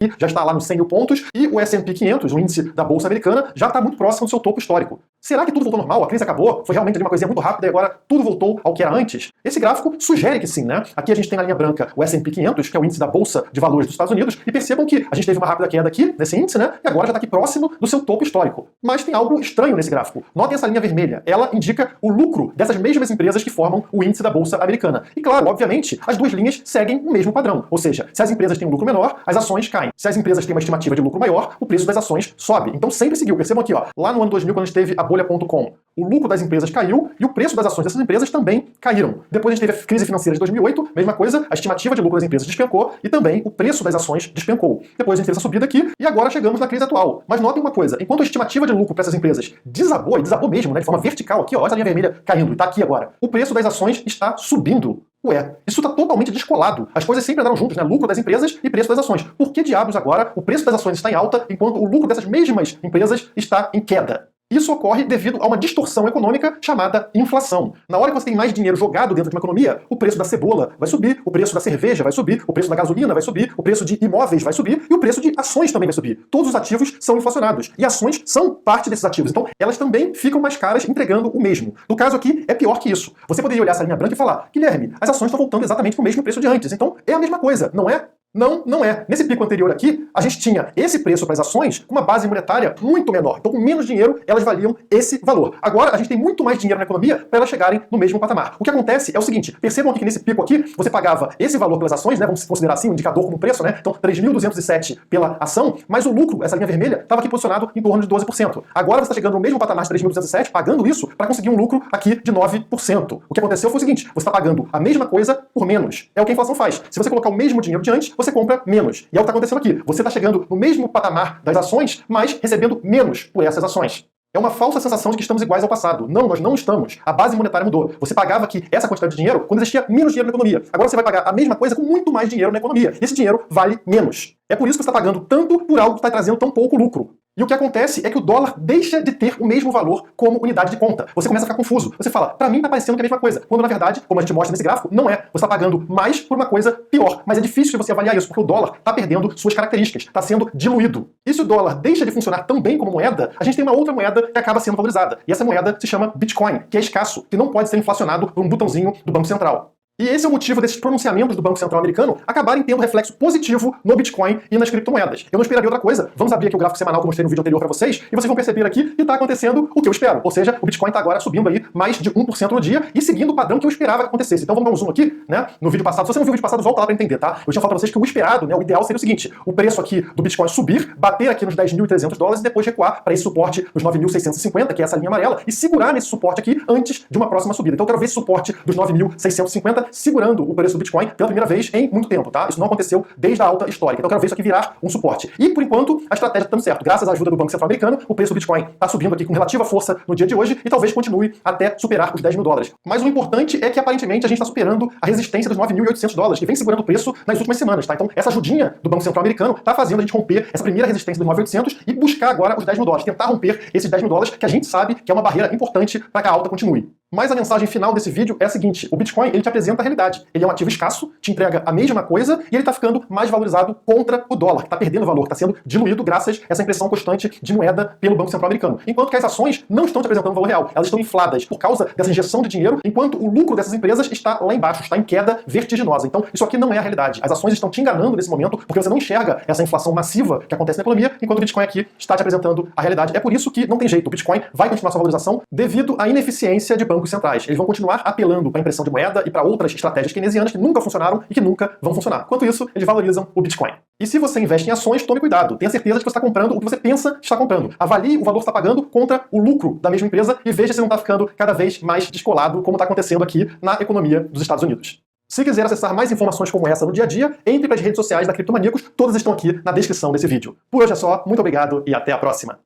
e já está lá nos 100 mil pontos, e o S&P 500, o índice da Bolsa Americana, já está muito próximo do seu topo histórico. Será que tudo voltou normal? A crise acabou? Foi realmente uma coisinha muito rápida e agora tudo voltou ao que era antes? Esse gráfico sugere que sim, né? Aqui a gente tem na linha branca o S&P 500, que é o índice da Bolsa de Valores dos Estados Unidos, e percebam que a gente teve uma rápida queda aqui, nesse índice, né? E agora já está aqui próximo do seu topo histórico. Mas tem algo estranho nesse gráfico. Notem essa linha vermelha. Ela indica o lucro dessas mesmas empresas que formam o índice da Bolsa Americana. E claro, obviamente, as duas linhas seguem o mesmo padrão. Ou seja, se as empresas têm um lucro menor, as ações caem. Se as empresas têm uma estimativa de lucro maior, o preço das ações sobe. Então sempre seguiu. Percebam aqui, ó, lá no ano 2000, quando a gente teve a bolha.com, o lucro das empresas caiu e o preço das ações dessas empresas também caíram. Depois a gente teve a crise financeira de 2008, mesma coisa, a estimativa de lucro das empresas despencou e também o preço das ações despencou. Depois a gente teve essa subida aqui e agora chegamos na crise atual. Mas notem uma coisa, enquanto a estimativa de lucro para essas empresas desabou, e desabou mesmo, né, de forma vertical aqui, ó, essa linha vermelha caindo, e tá aqui agora, o preço das ações está subindo. Ué, isso está totalmente descolado. As coisas sempre andaram juntos, né? Lucro das empresas e preço das ações. Por que diabos agora o preço das ações está em alta enquanto o lucro dessas mesmas empresas está em queda? Isso ocorre devido a uma distorção econômica chamada inflação. Na hora que você tem mais dinheiro jogado dentro de uma economia, o preço da cebola vai subir, o preço da cerveja vai subir, o preço da gasolina vai subir, o preço de imóveis vai subir e o preço de ações também vai subir. Todos os ativos são inflacionados. E ações são parte desses ativos. Então, elas também ficam mais caras entregando o mesmo. No caso aqui, é pior que isso. Você poderia olhar essa linha branca e falar, Guilherme, as ações estão voltando exatamente para o mesmo preço de antes. Então, é a mesma coisa, não é? Não, não é. Nesse pico anterior aqui, a gente tinha esse preço para as ações com uma base monetária muito menor. Então, com menos dinheiro, elas valiam esse valor. Agora, a gente tem muito mais dinheiro na economia para elas chegarem no mesmo patamar. O que acontece é o seguinte, percebam que nesse pico aqui, você pagava esse valor pelas ações, né, vamos considerar assim, um indicador como preço, né, então 3.207 pela ação, mas o lucro, essa linha vermelha, estava aqui posicionado em torno de 12%. Agora você está chegando no mesmo patamar de 3.207, pagando isso para conseguir um lucro aqui de 9%. O que aconteceu foi o seguinte, você está pagando a mesma coisa por menos. É o que a inflação faz. Se você colocar o mesmo dinheiro de antes, você compra menos. E é o que está acontecendo aqui. Você está chegando no mesmo patamar das ações, mas recebendo menos por essas ações. É uma falsa sensação de que estamos iguais ao passado. Não, nós não estamos. A base monetária mudou. Você pagava aqui essa quantidade de dinheiro quando existia menos dinheiro na economia. Agora você vai pagar a mesma coisa com muito mais dinheiro na economia. Esse dinheiro vale menos. É por isso que você está pagando tanto por algo que está trazendo tão pouco lucro. E o que acontece é que o dólar deixa de ter o mesmo valor como unidade de conta. Você começa a ficar confuso. Você fala, pra mim tá parecendo que é a mesma coisa. Quando na verdade, como a gente mostra nesse gráfico, não é. Você está pagando mais por uma coisa pior. Mas é difícil você avaliar isso, porque o dólar está perdendo suas características. Está sendo diluído. E se o dólar deixa de funcionar tão bem como moeda, a gente tem uma outra moeda que acaba sendo valorizada. E essa moeda se chama Bitcoin, que é escasso, que não pode ser inflacionado por um botãozinho do Banco Central. E esse é o motivo desses pronunciamentos do Banco Central americano acabarem tendo reflexo positivo no Bitcoin e nas criptomoedas. Eu não esperaria outra coisa. Vamos abrir aqui o gráfico semanal que eu mostrei no vídeo anterior para vocês e vocês vão perceber aqui que está acontecendo o que eu espero. Ou seja, o Bitcoin está agora subindo aí mais de 1% no dia e seguindo o padrão que eu esperava que acontecesse. Então vamos dar um zoom aqui, né? No vídeo passado. Se você não viu o vídeo passado, volta lá para entender, tá? Eu tinha falado para vocês que o esperado, né? O ideal seria o seguinte, o preço aqui do Bitcoin subir, bater aqui nos 10.300 dólares e depois recuar para esse suporte nos 9.650, que é essa linha amarela, e segurar nesse suporte aqui antes de uma próxima subida. Então eu quero ver esse suporte dos 9.650 segurando o preço do Bitcoin pela primeira vez em muito tempo, tá? Isso não aconteceu desde a alta histórica. Então eu quero ver isso aqui virar um suporte. E, por enquanto, a estratégia está dando certo. Graças à ajuda do Banco Central americano, o preço do Bitcoin está subindo aqui com relativa força no dia de hoje e talvez continue até superar os 10 mil dólares. Mas o importante é que, aparentemente, a gente está superando a resistência dos 9.800 dólares, que vem segurando o preço nas últimas semanas, tá? Então, essa ajudinha do Banco Central americano está fazendo a gente romper essa primeira resistência dos 9.800 e buscar agora os 10 mil dólares. Tentar romper esses 10 mil dólares, que a gente sabe que é uma barreira importante para que a alta continue. Mas a mensagem final desse vídeo é a seguinte, o Bitcoin, ele te apresenta a realidade. Ele é um ativo escasso, te entrega a mesma coisa e ele está ficando mais valorizado contra o dólar, que está perdendo valor, que está sendo diluído graças a essa impressão constante de moeda pelo Banco Central americano. Enquanto que as ações não estão te apresentando valor real, elas estão infladas por causa dessa injeção de dinheiro, enquanto o lucro dessas empresas está lá embaixo, está em queda vertiginosa. Então, isso aqui não é a realidade. As ações estão te enganando nesse momento porque você não enxerga essa inflação massiva que acontece na economia, enquanto o Bitcoin aqui está te apresentando a realidade. É por isso que não tem jeito, o Bitcoin vai continuar sua valorização devido à ineficiência de bancos centrais. Eles vão continuar apelando para a impressão de moeda e para outras estratégias keynesianas que nunca funcionaram e que nunca vão funcionar. Enquanto isso, eles valorizam o Bitcoin. E se você investe em ações, tome cuidado. Tenha certeza de que você está comprando o que você pensa que está comprando. Avalie o valor que você está pagando contra o lucro da mesma empresa e veja se não está ficando cada vez mais descolado, como está acontecendo aqui na economia dos Estados Unidos. Se quiser acessar mais informações como essa no dia a dia, entre para as redes sociais da Criptomaníacos, todas estão aqui na descrição desse vídeo. Por hoje é só, muito obrigado e até a próxima.